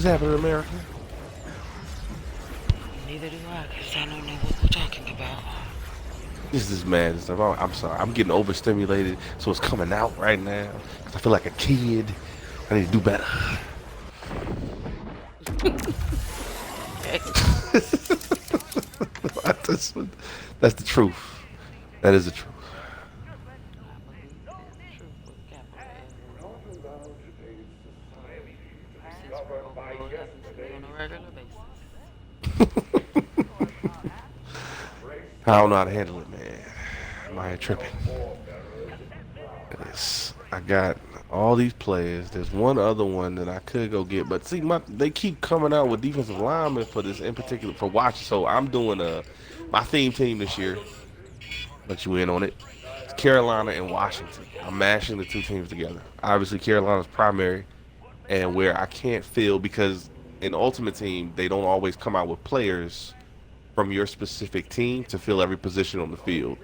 What's happening in America? Neither do I, because I don't know what we're talking about. This is mad and stuff. I'm sorry. I'm getting overstimulated, so it's coming out right now. Cause I feel like a kid. I need to do better. Okay. that's, that's the truth. That is the truth. I believe it is the truth with a capital L. Since we're overload happens to me on a regular basis. I don't know how to handle it, man. My head tripping. I got all these players. There's one other one that I could go get, but see, they keep coming out with defensive linemen for this in particular for watch. So I'm doing my theme team this year. Let you in on it. It's Carolina and Washington. I'm mashing the two teams together. Obviously, Carolina's primary, and where I can't fill because in Ultimate Team they don't always come out with players from your specific team to fill every position on the field.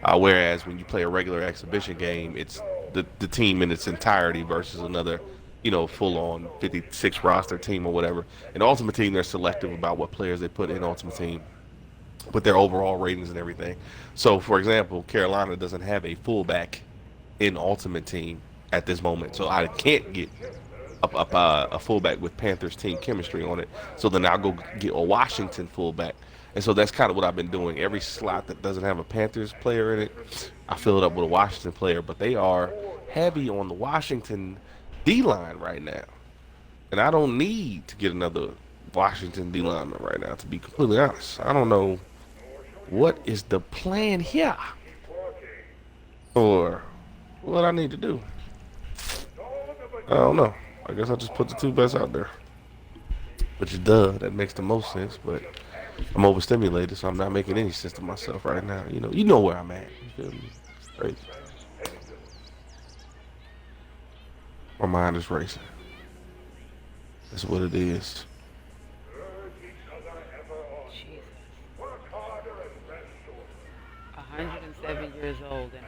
Whereas when you play a regular exhibition game, it's the team in its entirety versus another, full on 56 roster team or whatever. In Ultimate Team, they're selective about what players they put in Ultimate Team with their overall ratings and everything. So, for example, Carolina doesn't have a fullback in Ultimate Team at this moment, so I can't get a fullback with Panthers team chemistry on it. So then I'll go get a Washington fullback. And so that's kind of what I've been doing. Every slot that doesn't have a Panthers player in it, I fill it up with a Washington player. But they are heavy on the Washington D line right now. And I don't need to get another Washington D lineman right now, to be completely honest. I don't know what is the plan here or what I need to do. I don't know. I guess I'll just put the two best out there. Which that makes the most sense, but I'm overstimulated, so I'm not making any sense to myself right now. You know where I'm at. You feel me? It's crazy. My mind is racing. That's what it is. Jesus. 107 years old and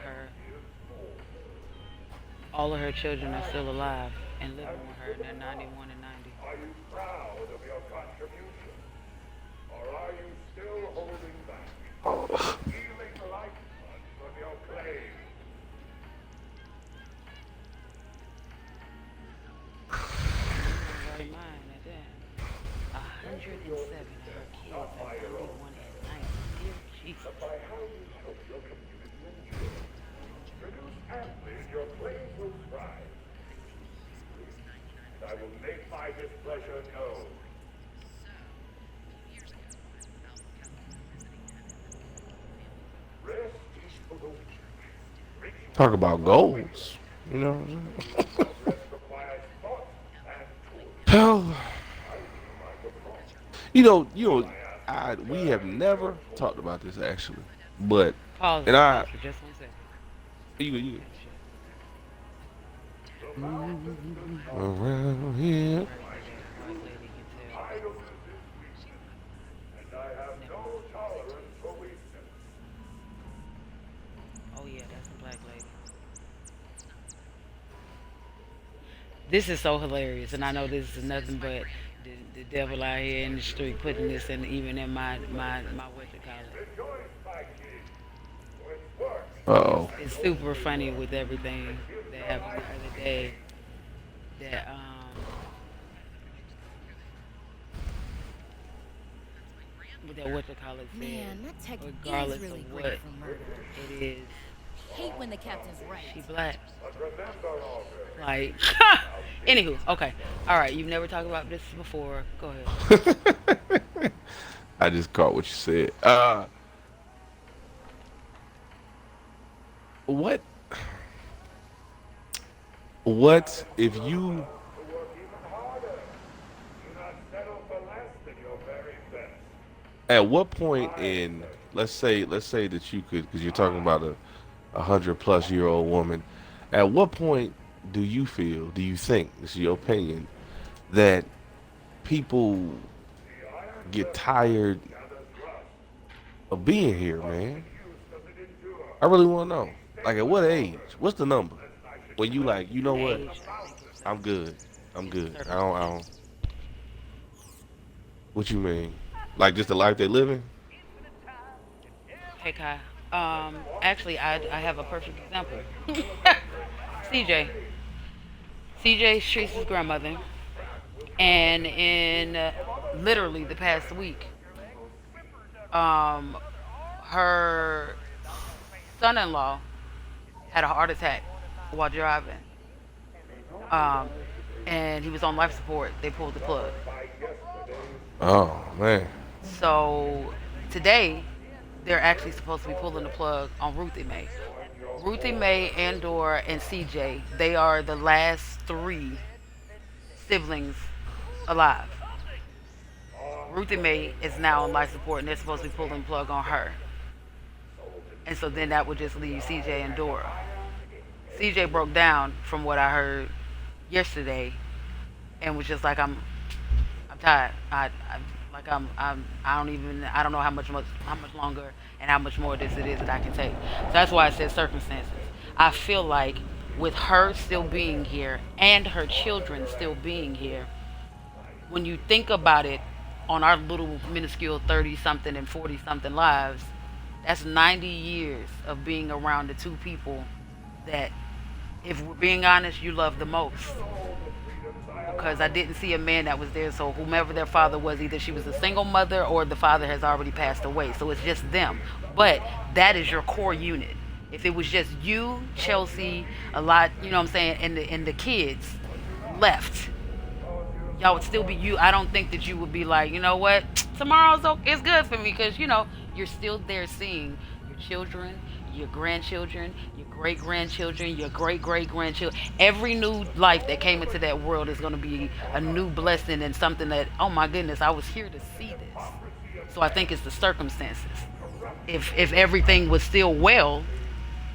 all of her children are still alive and living with her and they're 91 and 90. And in her right mind at that. 107 of her kids are 91 and 90. Dear Jesus. Talk about goals. You know what I'm saying? Hell, we have never talked about this actually, but Pause and it, pause for just 1 second. you Finish it. around here. Crazy that a black lady can tell. Never mind. Oh yeah, that's a black lady. This is so hilarious, and I know this is nothing but the devil out here in the street putting this in, even in my what you call it. Uh-oh. It's super funny with everything that happened the other day. That that what you call it said, Man, that tech is regardless of really what great for murder. it is, Hate when the captain's right. she black. Like, anywho, okay, all right. You've never talked about this before. Go ahead. I just caught what you said. What what if you at what point in let's say that you could, because you're talking about a 100+ year old woman, at what point do you think, this is your opinion, that people get tired of being here, man? I really want to know. Like, at what age? What's the number? When you like, you know what? Age, I think I'm good. I'm it's a good. certain age. What you mean? Like just the life they living? Hey Kai. Actually, I have a perfect example. CJ. CJ treats his grandmother, and in literally the past week, um, her son-in-law had a heart attack while driving, um, and he was on life support. They pulled the plug. Oh man. So today, they're actually supposed to be pulling the plug on Ruthie Mae. Ruthie Mae, Andor, and CJ, they are the last three siblings alive. Ruthie Mae is now on life support, and they're supposed to be pulling the plug on her. And so then that would just leave CJ and Dora. CJ broke down from what I heard yesterday, and was just like, I'm tired. I don't know how much longer and how much more this it is that I can take. So that's why I said circumstances. I feel like with her still being here and her children still being here, when you think about it, on our little minuscule 30 something and 40 something lives, that's 90 years of being around the two people that, if we're being honest, you love the most. Because I didn't see a man that was there. So whomever their father was, either she was a single mother or the father has already passed away. So it's just them. But that is your core unit. If it was just you, Chelsea, a lot, you know what I'm saying, and the kids left, y'all would still be you. I don't think that you would be like, you know what, tomorrow's okay, it's good for me, because you're still there seeing your children, your grandchildren, your great grandchildren, your great great grandchildren. Every new life that came into that world is going to be a new blessing and something that, oh my goodness, I was here to see this. So I think it's the circumstances. If everything was still well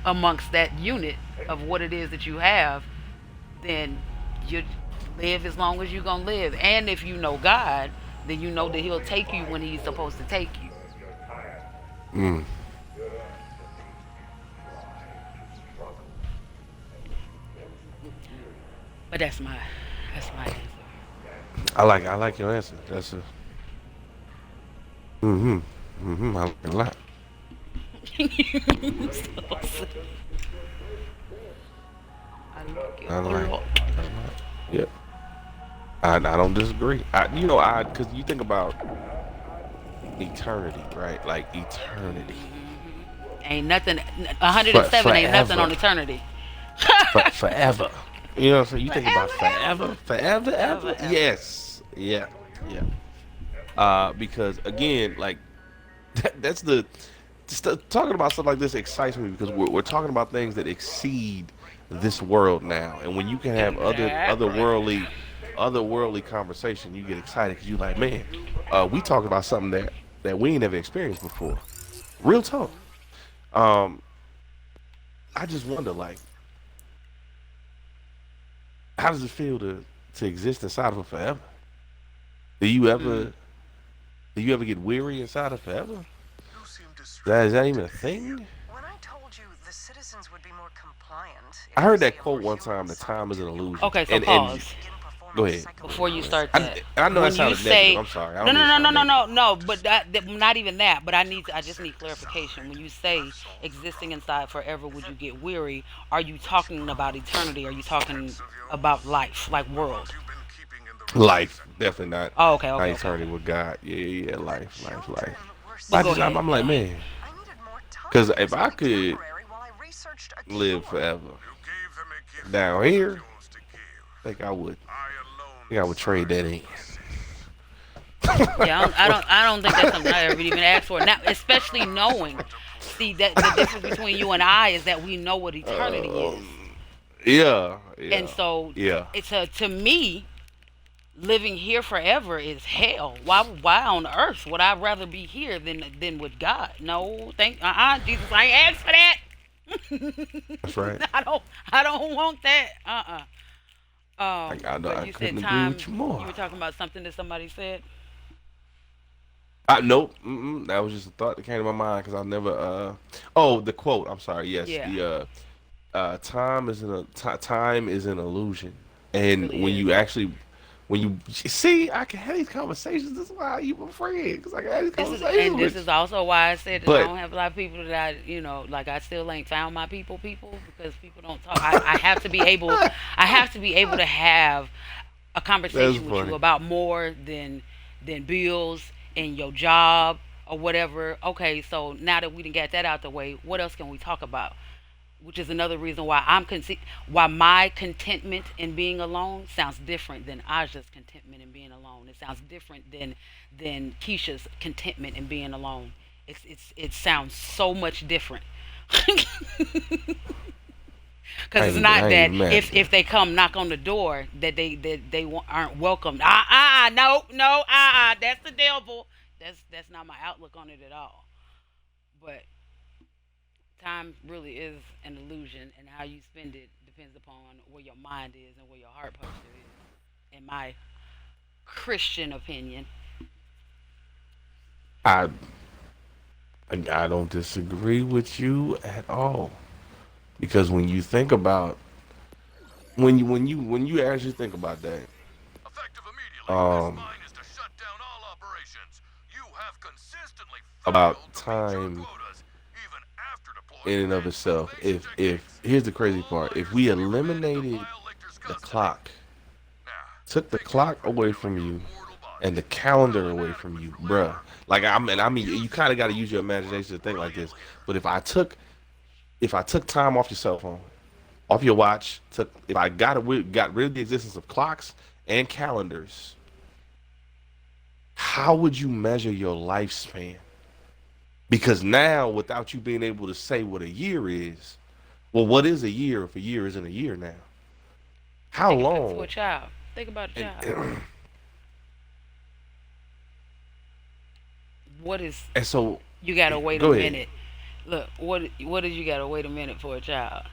amongst that unit of what it is that you have, then you live as long as you're gonna live. And if you know God, then you know that He'll take you when He's supposed to take you. Mm. But that's my answer. I like your answer. That's a mm-hmm. Mm-hmm. I like it a lot. So, I like it I a like lot. it a lot. Yep. I don't disagree. I because you think about eternity, right? Like eternity. Ain't nothing. For 107 ain't nothing on forever. eternity. Forever. You know what I'm saying? You think about Forever, ever. forever, forever, Forever, ever. ever. Yes. Yeah. Yeah. Because again, like that's talking about stuff like this excites me because we're talking about things that exceed this world now, and when you can have Exactly. otherworldly conversation, you get excited because you like, man, we talking about something that we ain't never experienced before. Real talk. Mhm. Um, I just wonder, like, how does it feel to exist inside of it forever? Do you Mm. ever do you ever get weary inside of forever? Is that even a thing? When I told you the citizens would be more compliant I if the heard that state of quote one Rohua time. was The signed time is an into the illusion, Olympic Okay, so and Convention pause to begin go performing ahead. before you psychedelic start I, that. rituals. I know that When you sounded negative. say I'm sorry. I no, don't no, mean to no, no, sound no, negative. no, no, but not even that. But I just need clarification. When you say existing inside forever, would you get weary? Are you talking about eternity? Are you talking about life, like world? Life, definitely Oh, okay, not okay, okay, eternity okay. with God. Yeah, yeah, yeah, The life, life, life. children were But I go just, ahead. I'm so like, Go ahead. man, I needed more because time if as a I could contemporary while I researched a live cure. forever down here, I think I would. I think I would trade that in. Yeah, I don't think that's something I ever even asked for. Now, especially knowing, see that the difference between you and I is that we know what eternity is, um, yeah, and yeah, so yeah. it's a to me living here forever is hell. Why on earth would I rather be here than with God? No, thank Jesus, I ain't asked for that. That's right. I don't want that. But I you said couldn't agree with time. you You more. were talking about something that somebody said. Nope. That was just a thought that came to my mind because I never. Oh, the quote. I'm sorry. Yes, Yeah, the time is an illusion, it and really when is. you actually when you see, I can have these conversations. This is why you my friend, because I can have these This is conversations and this with you. is also why I said that I But don't have a lot of people that like I still ain't found my people because people don't talk. I have to be able to have a that's conversation with you funny. about more than bills and your job or whatever. Okay, so now that we done got that out the way, what else can we talk about? Which is another reason why why my contentment in being alone sounds different than Aja's contentment in being alone. It sounds different than Keisha's contentment in being alone. It sounds so much different. Because it's not I ain't that even mad at if that. they come knock on the door that they aren't welcome. No, that's the devil. That's not my outlook on it at all. But time really is an illusion, and how you spend it depends upon where your mind is and where your heart posture is. In my Christian opinion, I I don't disagree with you at all because when you think about when you actually think about that, Effective immediately, this um, mine is to shut down all operations. You have consistently about failed to meet your time quotas, even after deploying in and of massive itself, invasion if techniques. here's the crazy All part, if miners we will be remanded to eliminated Vile Lictor's the custody. clock, Now, took the thank you clock for away revealing from your you mortal and the bodies. calendar While away from inadequate you, for bruh. labor, Like I you're mean, you kind of got to useful use your for a imagination to think like much this. later But date. if I took time off your cell phone, off your watch, took if I got rid of the existence of clocks and calendars, how would you measure your lifespan? Because now, without you being able to say what a year is, well, what is a year if a year isn't a year now? How take it back to a long? child. Think about a And child. What is and so, you gotta wait a go ahead. minute? Look, what is you gotta wait a minute for a child?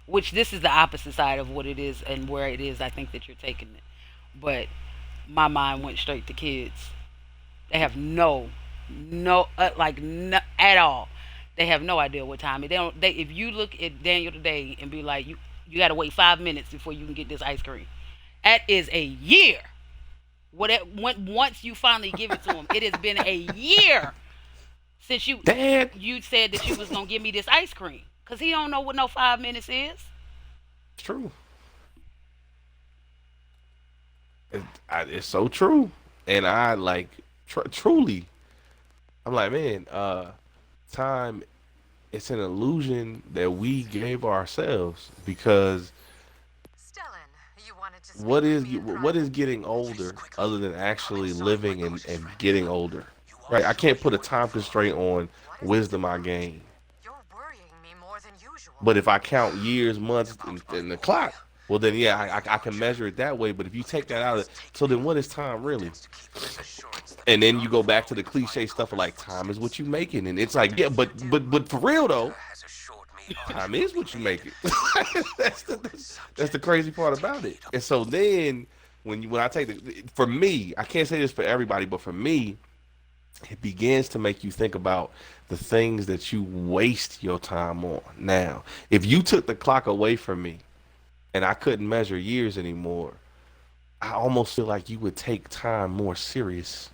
Which this is the opposite side of what it is and where it is. I think that you're taking it, but my mind went straight to kids. They have no at all. They have no idea what time it. They don't. They if you look at Daniel today and be like you got to wait 5 minutes before you can get this ice cream. That is a year. Once you finally give it to him, it has been a year since Dad, you said that you was gonna give me this ice cream. Cause he don't know what no 5 minutes is. it's true. It's so true. And I like truly, I'm like, man, time. It's an illusion that we gave ourselves because Stellan, you wanted to speak what with is me in what is private? getting Face older quickly. other than Come actually inside, my living delicious and friend. getting older, You are right? I showing can't put a what you time constraint on What is it? wisdom I gain. You're worrying me more than usual. But if I count years, months, about my in the quota. clock, well, then yeah, As I can watcher, measure it that way. But if you I take do that out of this it, so then taking what is time really? intends to keep this assurance that And then you none go back to the following cliche Vile stuff of Lictor's like time is what footsteps you make it, and it's will like yeah, taste you. but for real though, Lictor has assured me time Aja will is be what you made make it. a that's human that's the subject crazy part to about it. cater And so for. then when I take for me, I can't say this for everybody, but for me, it begins to make you think about the things that you waste your time on. Now, if you took the clock away from me and I couldn't measure years anymore, I almost feel like you would take time more serious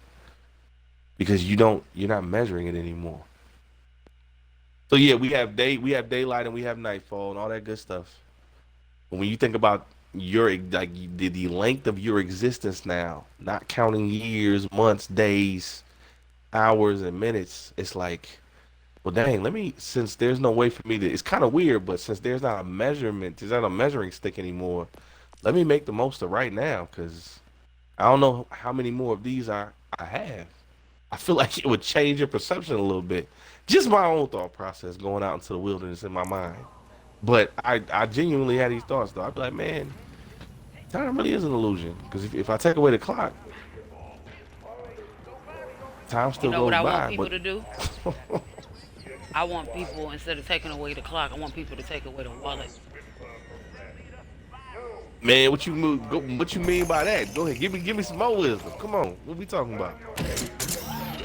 because you're not measuring it anymore. So yeah, we have daylight and we have nightfall and all that good stuff. But when you think about your like the length of your existence now, not counting years, months, days, hours, and minutes, it's like, well, dang, let me, since there's no way for me to, it's kind of weird, but since there's not a measuring stick anymore, let me make the most of right now because I don't know how many more of these I have. I feel like it would change your perception a little bit. Just my own thought process going out into the wilderness in my mind. But I genuinely had these thoughts though. I'd be like, man, time really is an illusion. Because if I take away the clock, time You still know what goes I want by. people But to do? I want people instead of taking away the clock, I want people to take away the wallet. man, what you mean by that? Go ahead, give me some more wisdom. Come on, what we talking about?